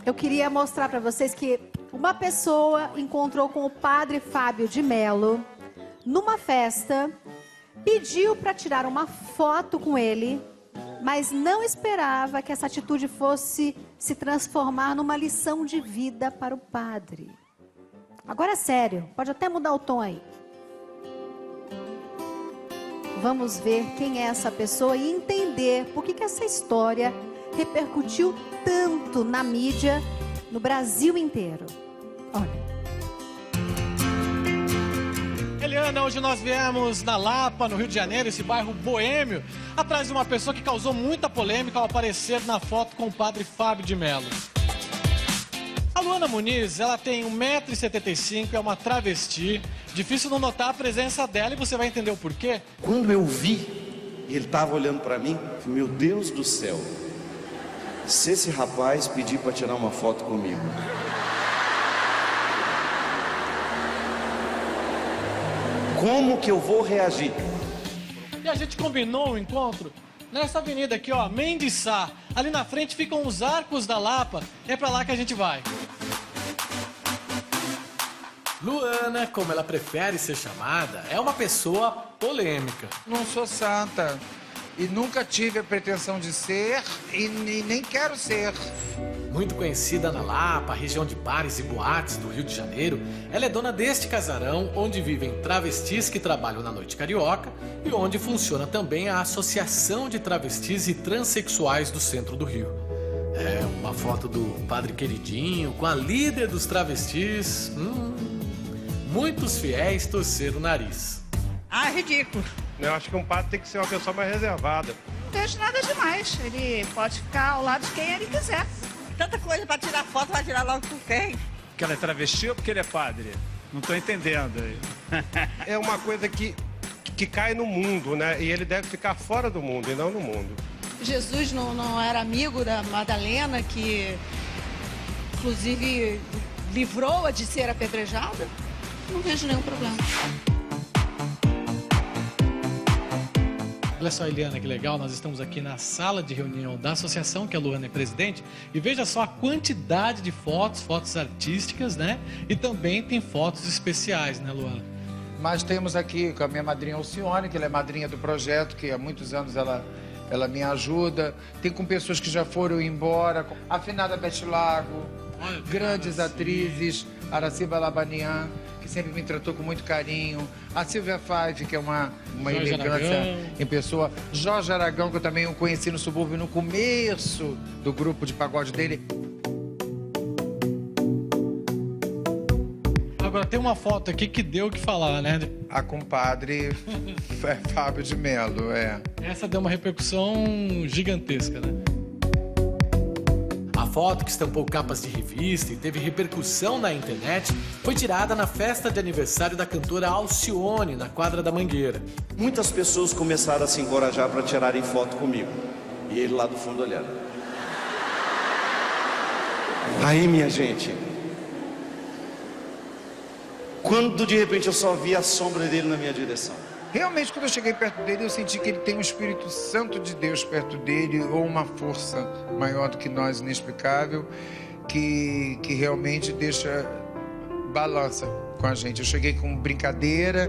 eu queria mostrar para vocês que uma pessoa encontrou com o padre Fábio de Mello numa festa, pediu para tirar uma foto com ele, mas não esperava que essa atitude fosse se transformar numa lição de vida para o padre. Agora é sério, pode até mudar o tom aí. Vamos ver quem é essa pessoa e entender por que essa história repercutiu tanto na mídia, no Brasil inteiro. Olha. Eliana, hoje nós viemos na Lapa, no Rio de Janeiro, esse bairro boêmio, atrás de uma pessoa que causou muita polêmica ao aparecer na foto com o padre Fábio de Mello. A Luana Muniz, ela tem 1,75 m, é uma travesti. Difícil não notar a presença dela e você vai entender o porquê. Quando eu vi, ele estava olhando para mim, falei, meu Deus do céu, se esse rapaz pedir para tirar uma foto comigo, como que eu vou reagir? E a gente combinou o encontro nessa avenida aqui, ó, Mendes Sá. Ali na frente ficam os Arcos da Lapa. É pra lá que a gente vai. Luana, como ela prefere ser chamada, é uma pessoa polêmica. Não sou santa e nunca tive a pretensão de ser e nem quero ser. Muito conhecida na Lapa, região de bares e boates do Rio de Janeiro, ela é dona deste casarão onde vivem travestis que trabalham na noite carioca e onde funciona também a Associação de Travestis e Transsexuais do centro do Rio. É uma foto do padre queridinho com a líder dos travestis. Muitos fiéis torceram o nariz. Ah, ridículo. Eu acho que um padre tem que ser uma pessoa mais reservada. Não vejo nada demais. Ele pode ficar ao lado de quem ele quiser. Tanta coisa pra tirar foto, vai tirar logo com quem? Porque ela é travesti ou porque ele é padre? Não tô entendendo. É uma coisa que cai no mundo, né? E ele deve ficar fora do mundo e não no mundo. Jesus não era amigo da Madalena, que inclusive livrou-a de ser apedrejada? Não vejo nenhum problema. Olha só, Eliana, que legal, nós estamos aqui na sala de reunião da associação, que a Luana é presidente, e veja só a quantidade de fotos artísticas, né? E também tem fotos especiais, né, Luana? Mas temos aqui com a minha madrinha Alcione, que ela é madrinha do projeto, que há muitos anos ela me ajuda. Tem com pessoas que já foram embora, a afinada Beth Lago, grandes atrizes, Araciba Labanian, que sempre me tratou com muito carinho, a Silvia Five, que é uma elegância em pessoa, Jorge Aragão, que eu também o conheci no subúrbio no começo do grupo de pagode dele. Agora tem uma foto aqui que deu o que falar, né? A compadre Fábio de Mello, é. Essa deu uma repercussão gigantesca, né? A foto, que estampou capas de revista e teve repercussão na internet, foi tirada na festa de aniversário da cantora Alcione, na quadra da Mangueira. Muitas pessoas começaram a se encorajar para tirarem foto comigo. E ele lá do fundo olhando. Aí, minha gente, quando de repente eu só vi a sombra dele na minha direção. Realmente, quando eu cheguei perto dele, eu senti que ele tem um Espírito Santo de Deus perto dele, ou uma força maior do que nós, inexplicável, que realmente balança com a gente. Eu cheguei com brincadeira,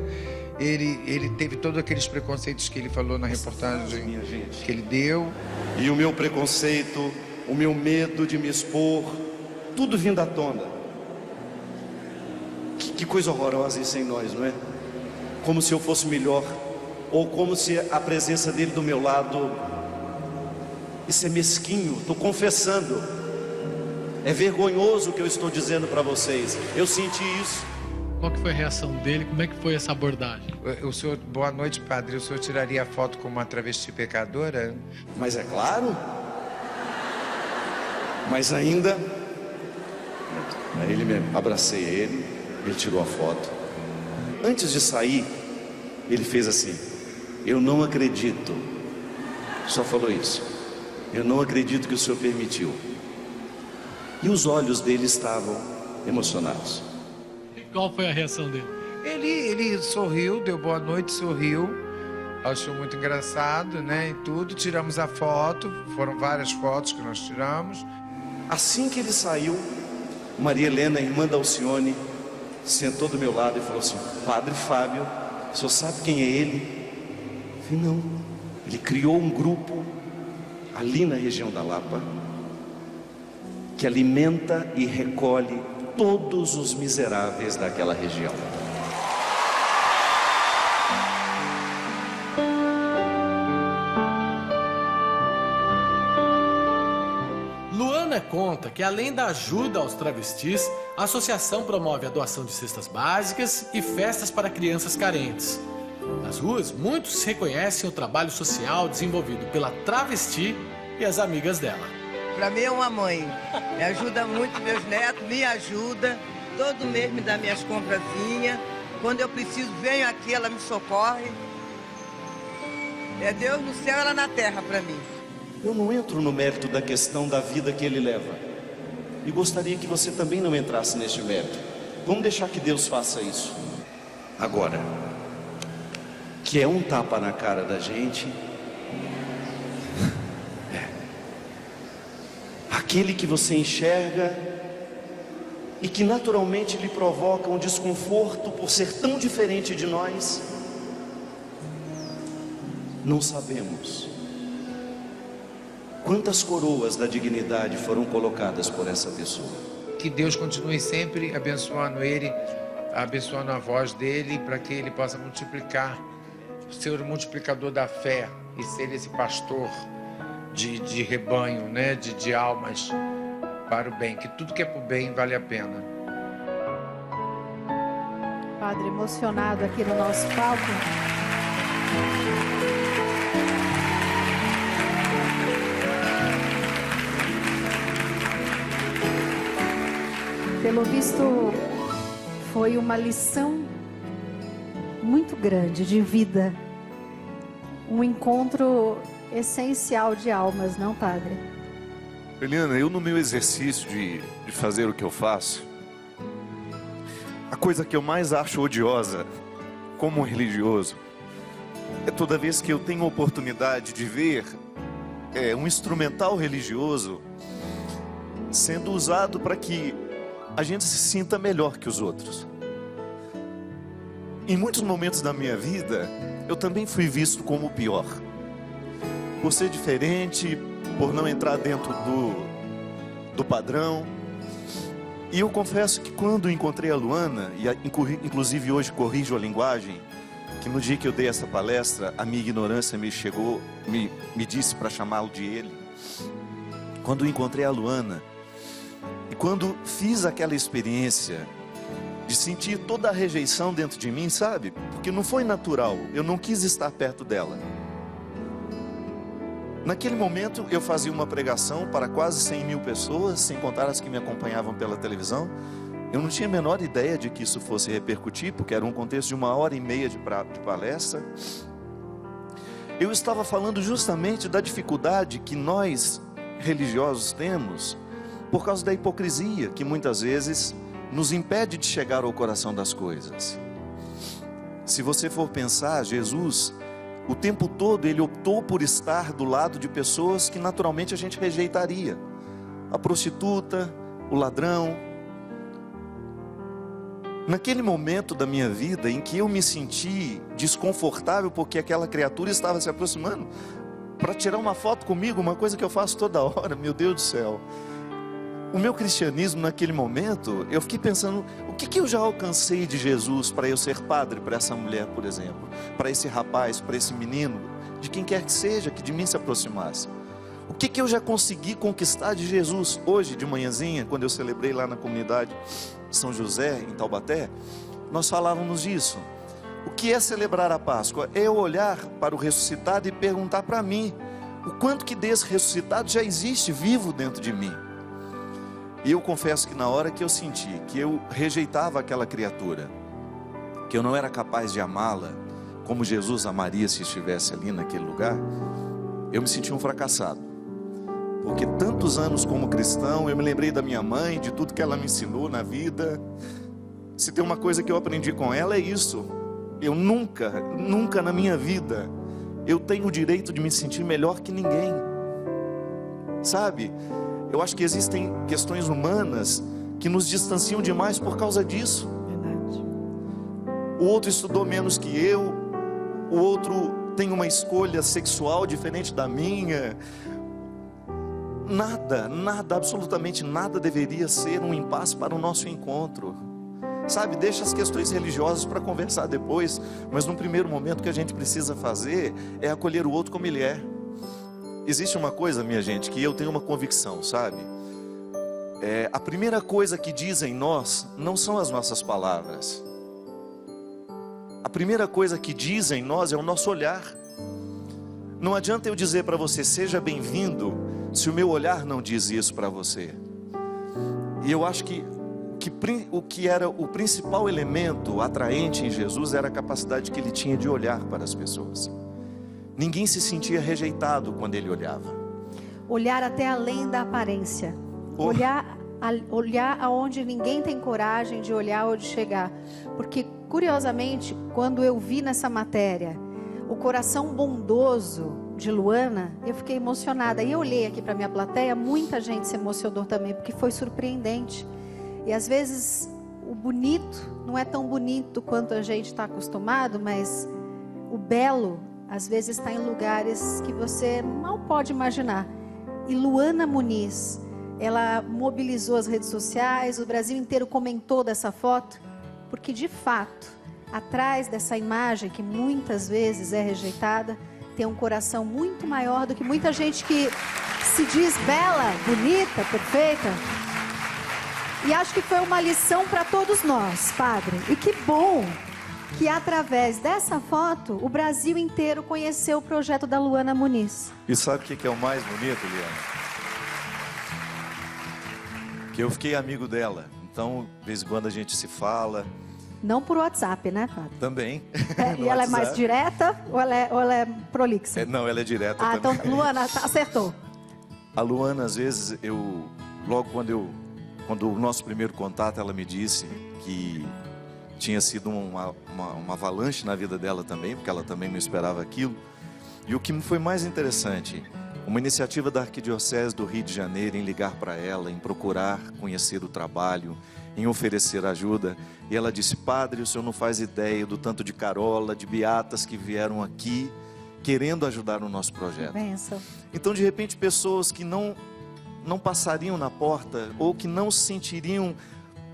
ele teve todos aqueles preconceitos que ele falou na reportagem que ele deu. E o meu preconceito, o meu medo de me expor, tudo vindo à tona. Que coisa horrorosa isso em nós, não é? Como se eu fosse melhor, ou como se a presença dele do meu lado, isso é mesquinho, estou confessando, é vergonhoso o que eu estou dizendo para vocês, eu senti isso. Qual que foi a reação dele, como é que foi essa abordagem? O senhor, boa noite, padre, o senhor tiraria a foto com uma travesti pecadora? Mas é claro, mas ainda, aí abracei ele tirou a foto. Antes de sair, ele fez assim: eu não acredito, só falou isso, eu não acredito que o senhor permitiu. E os olhos dele estavam emocionados. E qual foi a reação dele? Ele sorriu, deu boa noite, sorriu, achou muito engraçado, né, e tudo. Tiramos a foto, foram várias fotos que nós tiramos. Assim que ele saiu, Maria Helena, irmã da Alcione, sentou do meu lado e falou assim: Padre Fábio, o senhor sabe quem é ele? Eu falei: não. Ele criou um grupo ali na região da Lapa que alimenta e recolhe todos os miseráveis daquela região. Luana conta que, além da ajuda aos travestis, a associação promove a doação de cestas básicas e festas para crianças carentes. Nas ruas, muitos reconhecem o trabalho social desenvolvido pela travesti e as amigas dela. Para mim é uma mãe, me ajuda muito, meus netos me ajudam, todo mês me dá minhas comprazinhas, quando eu preciso venho aqui, ela me socorre. É Deus no céu, ela na terra para mim. Eu não entro no mérito da questão da vida que ele leva, e gostaria que você também não entrasse neste mérito. Vamos deixar que Deus faça isso. Agora, que é um tapa na cara da gente, aquele que você enxerga e que naturalmente lhe provoca um desconforto por ser tão diferente de nós, não sabemos quantas coroas da dignidade foram colocadas por essa pessoa. Que Deus continue sempre abençoando ele, abençoando a voz dele, para que ele possa multiplicar, ser o multiplicador da fé e ser esse pastor de rebanho, né? de almas para o bem, que tudo que é para o bem vale a pena. Padre, emocionado aqui no nosso palco. Pelo visto, foi uma lição muito grande de vida. Um encontro essencial de almas, não, padre? Eliana, eu no meu exercício de fazer o que eu faço, a coisa que eu mais acho odiosa como religioso é toda vez que eu tenho a oportunidade de ver um instrumental religioso sendo usado para que a gente se sinta melhor que os outros. Em muitos momentos da minha vida, eu também fui visto como o pior. Por ser diferente, por não entrar dentro do padrão. E eu confesso que quando encontrei a Luana, e inclusive hoje corrijo a linguagem, que no dia que eu dei essa palestra, a minha ignorância me disse para chamá-lo de ele. Quando encontrei a Luana, e quando fiz aquela experiência de sentir toda a rejeição dentro de mim, sabe? Porque não foi natural, eu não quis estar perto dela. Naquele momento eu fazia uma pregação para quase 100 mil pessoas, sem contar as que me acompanhavam pela televisão. Eu não tinha a menor ideia de que isso fosse repercutir, porque era um contexto de 1h30 de palestra. Eu estava falando justamente da dificuldade que nós religiosos temos por causa da hipocrisia que muitas vezes nos impede de chegar ao coração das coisas. Se você for pensar, Jesus, o tempo todo ele optou por estar do lado de pessoas que naturalmente a gente rejeitaria. A prostituta, o ladrão. Naquele momento da minha vida em que eu me senti desconfortável porque aquela criatura estava se aproximando para tirar uma foto comigo, uma coisa que eu faço toda hora, meu Deus do céu. O meu cristianismo naquele momento, eu fiquei pensando, o que eu já alcancei de Jesus para eu ser padre para essa mulher, por exemplo, para esse rapaz, para esse menino, de quem quer que seja, que de mim se aproximasse. O que eu já consegui conquistar de Jesus? Hoje de manhãzinha, quando eu celebrei lá na comunidade São José, em Taubaté, nós falávamos disso. O que é celebrar a Páscoa? É eu olhar para o ressuscitado e perguntar para mim, o quanto que desse ressuscitado já existe vivo dentro de mim. E eu confesso que na hora que eu senti que eu rejeitava aquela criatura, que eu não era capaz de amá-la, como Jesus amaria se estivesse ali naquele lugar, eu me senti um fracassado. Porque tantos anos como cristão, eu me lembrei da minha mãe, de tudo que ela me ensinou na vida. Se tem uma coisa que eu aprendi com ela é isso. Eu nunca na minha vida, eu tenho o direito de me sentir melhor que ninguém. Sabe? Eu acho que existem questões humanas que nos distanciam demais por causa disso. Verdade. O outro estudou menos que eu, o outro tem uma escolha sexual diferente da minha. Nada, absolutamente nada deveria ser um impasse para o nosso encontro. Sabe, deixa as questões religiosas para conversar depois, mas num primeiro momento o que a gente precisa fazer é acolher o outro como ele é. Existe uma coisa, minha gente, que eu tenho uma convicção, sabe? A primeira coisa que diz em nós não são as nossas palavras. A primeira coisa que diz em nós é o nosso olhar. Não adianta eu dizer para você, seja bem-vindo, se o meu olhar não diz isso para você. E eu acho que o que era o principal elemento atraente em Jesus era a capacidade que ele tinha de olhar para as pessoas. Ninguém se sentia rejeitado quando ele olhava. Olhar até além da aparência. Olhar aonde ninguém tem coragem de olhar ou de chegar. Porque, curiosamente, quando eu vi nessa matéria o coração bondoso de Luana, eu fiquei emocionada. E eu olhei aqui para minha plateia, muita gente se emocionou também, porque foi surpreendente. E às vezes o bonito não é tão bonito quanto a gente está acostumado, mas o belo às vezes está em lugares que você mal pode imaginar. E Luana Muniz, ela mobilizou as redes sociais, o Brasil inteiro comentou dessa foto, porque de fato, atrás dessa imagem que muitas vezes é rejeitada, tem um coração muito maior do que muita gente que se diz bela, bonita, perfeita. E acho que foi uma lição para todos nós, padre. E que bom que através dessa foto, o Brasil inteiro conheceu o projeto da Luana Muniz. E sabe o que é o mais bonito, Liana? Que eu fiquei amigo dela. Então, de vez em quando a gente se fala. Não por WhatsApp, né, padre? Também. E ela é mais direta ou ela é prolixa? Não, ela é direta também. Então, Luana, acertou. A Luana, às vezes, logo quando o nosso primeiro contato, ela me disse que tinha sido uma avalanche na vida dela também, porque ela também não esperava aquilo. E o que foi mais interessante, uma iniciativa da Arquidiocese do Rio de Janeiro em ligar para ela, em procurar conhecer o trabalho, em oferecer ajuda. E ela disse, padre, o senhor não faz ideia do tanto de carola, de beatas que vieram aqui, querendo ajudar no nosso projeto. Benção. Então, de repente, pessoas que não passariam na porta, ou que não se sentiriam,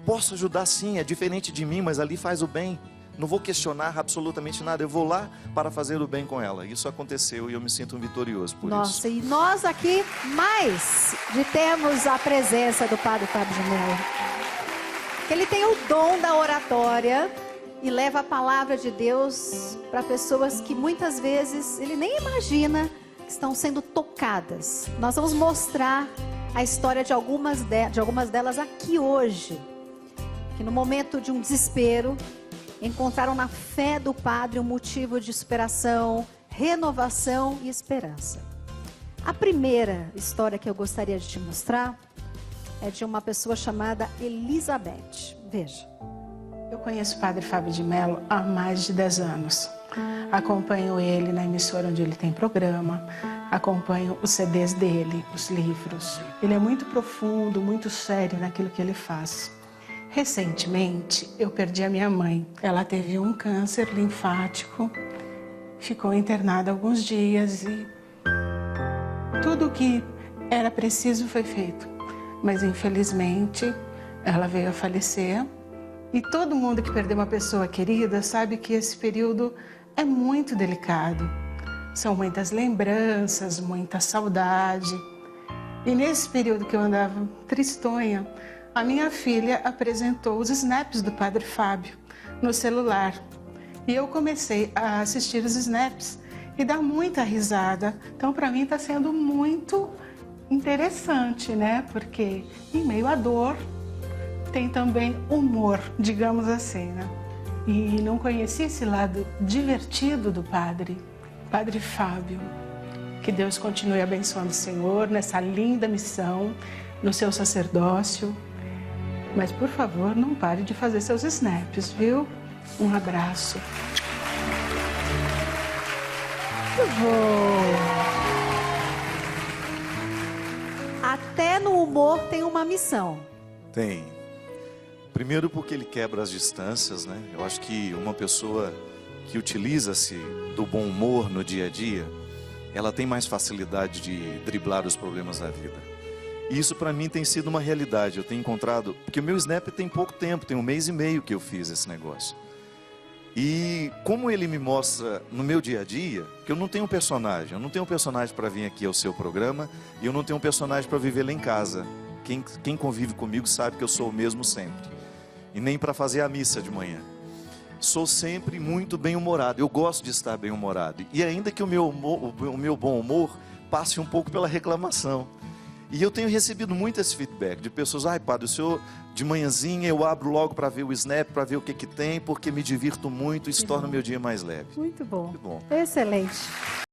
posso ajudar sim, é diferente de mim, mas ali faz o bem, não vou questionar absolutamente nada, eu vou lá para fazer o bem com ela. Isso aconteceu e eu me sinto um vitorioso por isso. Nossa, e nós aqui mais de temos a presença do padre Fábio de Mello, que ele tem o dom da oratória e leva a palavra de Deus para pessoas que muitas vezes ele nem imagina que estão sendo tocadas. Nós vamos mostrar a história de algumas delas aqui hoje, que no momento de um desespero, encontraram na fé do padre um motivo de superação, renovação e esperança. A primeira história que eu gostaria de te mostrar é de uma pessoa chamada Elizabeth. Veja. Eu conheço o padre Fábio de Mello há mais de 10 anos. Acompanho ele na emissora onde ele tem programa, acompanho os CDs dele, os livros. Ele é muito profundo, muito sério naquilo que ele faz. Recentemente, eu perdi a minha mãe. Ela teve um câncer linfático, ficou internada alguns dias e tudo o que era preciso foi feito. Mas, infelizmente, ela veio a falecer. E todo mundo que perdeu uma pessoa querida sabe que esse período é muito delicado. São muitas lembranças, muita saudade. E nesse período que eu andava tristonha, a minha filha apresentou os snaps do padre Fábio no celular. E eu comecei a assistir os snaps e dar muita risada. Então, para mim, está sendo muito interessante, né? Porque em meio à dor, tem também humor, digamos assim, né? E não conheci esse lado divertido do Padre Fábio. Que Deus continue abençoando o Senhor nessa linda missão, no seu sacerdócio. Mas, por favor, não pare de fazer seus snaps, viu? Um abraço. até no humor tem uma missão. Tem. Primeiro porque ele quebra as distâncias, né? Eu acho que uma pessoa que utiliza-se do bom humor no dia a dia, ela tem mais facilidade de driblar os problemas da vida. E isso para mim tem sido uma realidade. Eu tenho encontrado... Porque o meu Snap tem pouco tempo, tem 1 mês e meio que eu fiz esse negócio. E como ele me mostra no meu dia a dia, que eu não tenho um personagem. Eu não tenho um personagem para vir aqui ao seu programa e eu não tenho um personagem para viver lá em casa. Quem convive comigo sabe que eu sou o mesmo sempre. E nem para fazer a missa de manhã. Sou sempre muito bem-humorado. Eu gosto de estar bem-humorado. E ainda que o meu bom humor passe um pouco pela reclamação. E eu tenho recebido muito esse feedback de pessoas: ai, padre, o senhor de manhãzinha eu abro logo para ver o Snap, para ver o que tem, porque me divirto muito e isso torna o meu dia mais leve. Muito bom. Muito bom. Excelente.